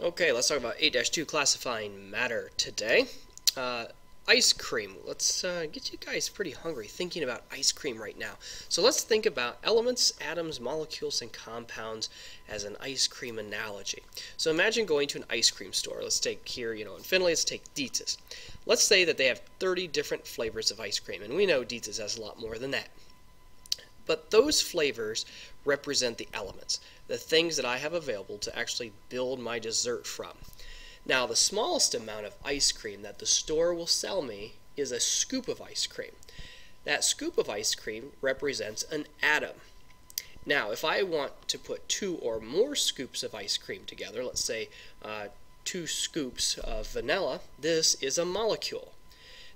Okay, let's talk about 8-2 classifying matter today. Ice cream. Let's get you guys pretty hungry thinking about ice cream right now. So let's think about elements, atoms, molecules, and compounds as an ice cream analogy. So imagine going to an ice cream store. Let's take here, in Finley, let's take Dietz. Let's say that they have 30 different flavors of ice cream, and we know Dietz has a lot more than that. But those flavors represent the elements, the things that I have available to actually build my dessert from. Now, the smallest amount of ice cream that the store will sell me is a scoop of ice cream. That scoop of ice cream represents an atom. Now, if I want to put 2 or more scoops of ice cream together, let's say 2 scoops of vanilla, this is a molecule.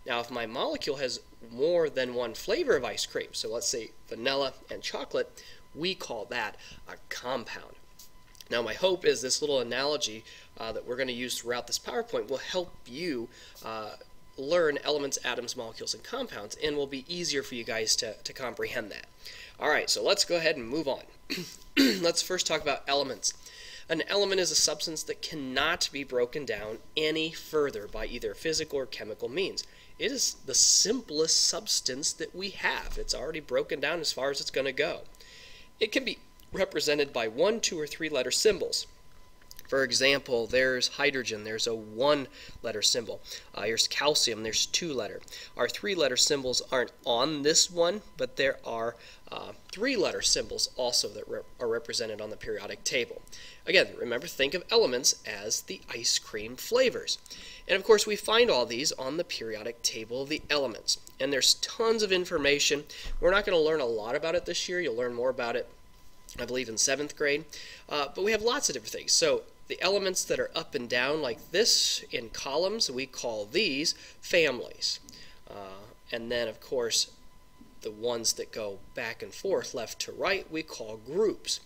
Now, if my molecule has more than one flavor of ice cream, so let's say vanilla and chocolate, we call that a compound. Now, my hope is this little analogy that we're going to use throughout this PowerPoint will help you learn elements, atoms, molecules, and compounds, and will be easier for you guys to comprehend that. All right, so let's go ahead and move on. Let's first talk about elements. An element is a substance that cannot be broken down any further by either physical or chemical means. It is the simplest substance that we have. It's already broken down as far as it's going to go. It can be represented by 1, 2, or 3 letter symbols. For example, there's hydrogen, there's a 1-letter symbol. Here's calcium, there's 2-letter. Our 3-letter symbols aren't on this one, but there are 3-letter symbols also that are represented on the periodic table. Again, remember, think of elements as the ice cream flavors. And of course, we find all these on the periodic table of the elements. And there's tons of information. We're not going to learn a lot about it this year. You'll learn more about it, I believe, in 7th grade. But we have lots of different things. So the elements that are up and down like this in columns, we call these families. And then, of course, the ones that go back and forth, left to right, we call groups.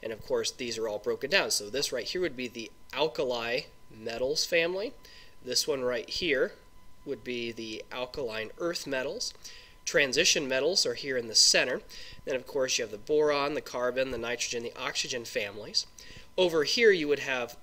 And of course, these are all broken down. So this right here would be the alkali metals family. This one right here would be the alkaline earth metals. Transition metals are here in the center. Then, of course, you have the boron, the carbon, the nitrogen, the oxygen families. Over here, you would have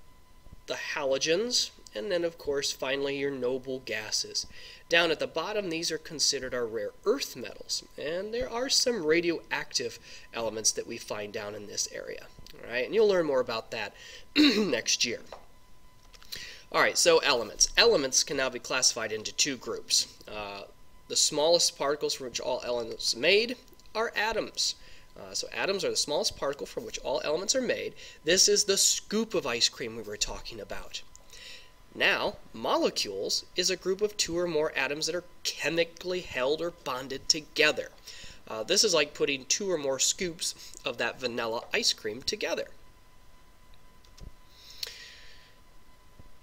the halogens, and then, of course, finally, your noble gases. Down at the bottom, these are considered our rare earth metals, and there are some radioactive elements that we find down in this area. All right, and you'll learn more about that next year. All right, so elements. Elements can now be classified into 2 groups. The smallest particles from which all elements are made are atoms. So atoms are the smallest particle from which all elements are made. This is the scoop of ice cream we were talking about. Now, molecules is a group of 2 or more atoms that are chemically held or bonded together. This is like putting 2 or more scoops of that vanilla ice cream together.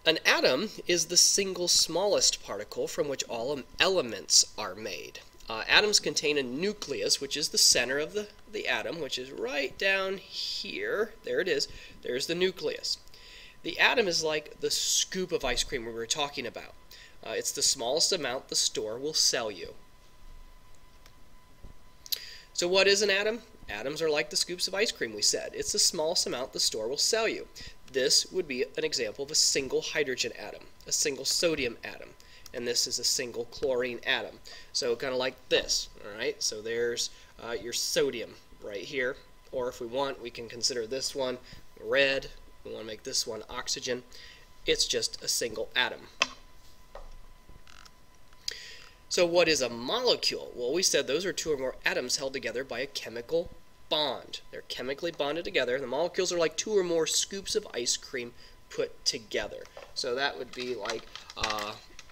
An atom is the single smallest particle from which all elements are made. Atoms contain a nucleus, which is the center of the atom, which is right down here. There it is. There's the nucleus. The atom is like the scoop of ice cream we were talking about. It's the smallest amount the store will sell you. So what is an atom? Atoms are like the scoops of ice cream we said. It's the smallest amount the store will sell you. This would be an example of a single hydrogen atom, a single sodium atom, and this is a single chlorine atom. So kind of like this, all right? So there's your sodium right here, or if we want, we can consider this one red. We want to make this one oxygen. It's just a single atom. So what is a molecule? Well, we said those are 2 or more atoms held together by a chemical bond. They're chemically bonded together. The molecules are like 2 or more scoops of ice cream put together. So that would be like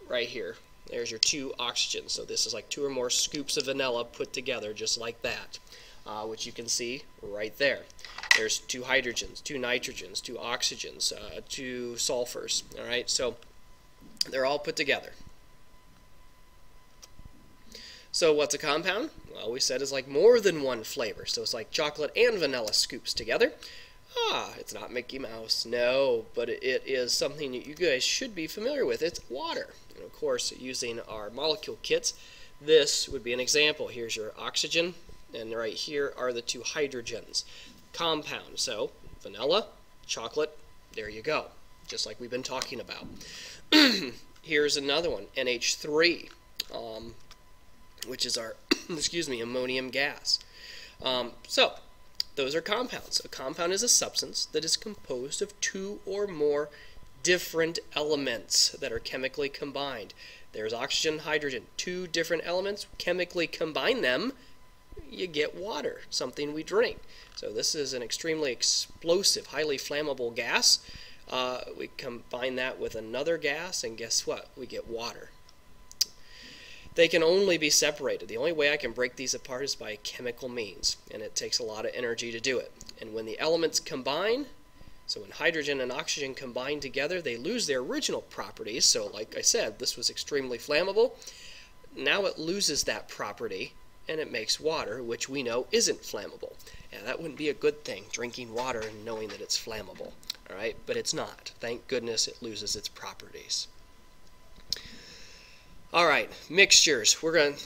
right here. There's your 2 oxygens. So this is like 2 or more scoops of vanilla put together just like that, which you can see right there. There's 2 hydrogens, 2 nitrogens, 2 oxygens, 2 sulfurs. All right, so they're all put together. So what's a compound? Well, we said it's like more than one flavor. So it's like chocolate and vanilla scoops together. It's not Mickey Mouse. No, but it is something that you guys should be familiar with. It's water. And of course, using our molecule kits, this would be an example. Here's your oxygen, and right here are the 2 hydrogens. Compound. So vanilla, chocolate, there you go. just like we've been talking about. Here's another one, NH3, which is our excuse me, ammonium gas. So those are compounds. A compound is a substance that is composed of two or more different elements that are chemically combined. There's oxygen, hydrogen, two different elements. Chemically combine them, you get water, something we drink. So this is an extremely explosive, highly flammable gas. We combine that with another gas, and guess what? We get water. They can only be separated. The only way I can break these apart is by chemical means, and it takes a lot of energy to do it. And when the elements combine, so when hydrogen and oxygen combine together, they lose their original properties. So like I said, this was extremely flammable. Now it loses that property, and it makes water, which we know isn't flammable. And that wouldn't be a good thing, drinking water and knowing that it's flammable. All right, but it's not. Thank goodness it loses its properties. All right, mixtures.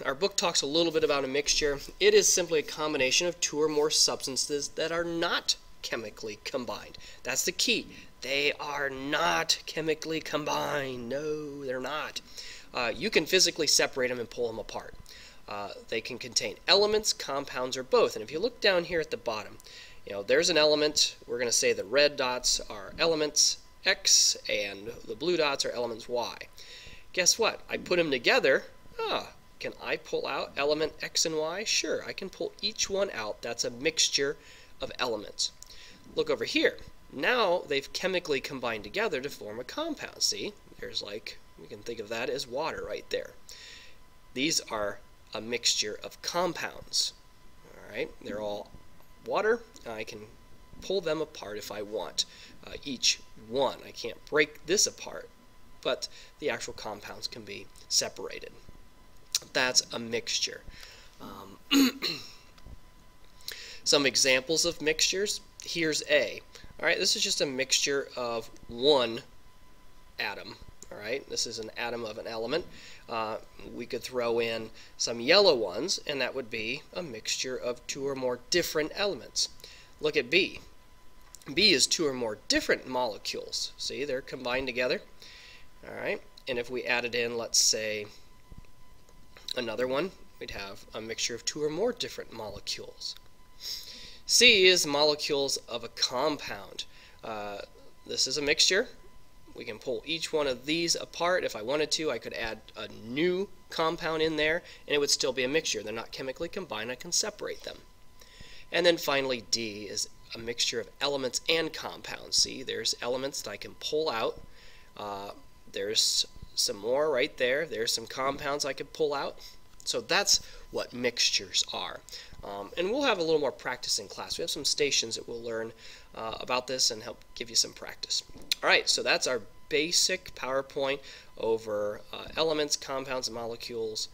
Our book talks a little bit about a mixture. It is simply a combination of two or more substances that are not chemically combined. That's the key. They are not chemically combined. No, they're not. You can physically separate them and pull them apart. They can contain elements, compounds, or both. And if you look down here at the bottom, there's an element. We're going to say the red dots are elements X and the blue dots are elements Y. Guess what? I put them together. Can I pull out element X and Y? Sure, I can pull each one out. That's a mixture of elements. Look over here. Now they've chemically combined together to form a compound. See, there's we can think of that as water right there. These are a mixture of compounds. All right, they're all water. I can pull them apart if I want. Each one. I can't break this apart, but the actual compounds can be separated. That's a mixture. Some examples of mixtures. Here's A. All right, this is just a mixture of one atom. All right, this is an atom of an element. We could throw in some yellow ones, and that would be a mixture of two or more different elements. Look at B. B is two or more different molecules. See, they're combined together. All right, and if we added in, let's say, another one, we'd have a mixture of two or more different molecules. C is molecules of a compound. This is a mixture. We can pull each one of these apart. If I wanted to, I could add a new compound in there, and it would still be a mixture. They're not chemically combined. I can separate them. And then finally, D is a mixture of elements and compounds. See, there's elements that I can pull out. There's some more right there. There's some compounds I could pull out. So that's what mixtures are. And we'll have a little more practice in class. We have some stations that we'll learn about this and help give you some practice. All right, so that's our basic PowerPoint over elements, compounds, molecules,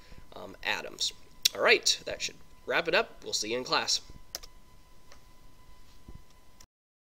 atoms. All right, that should wrap it up. We'll see you in class.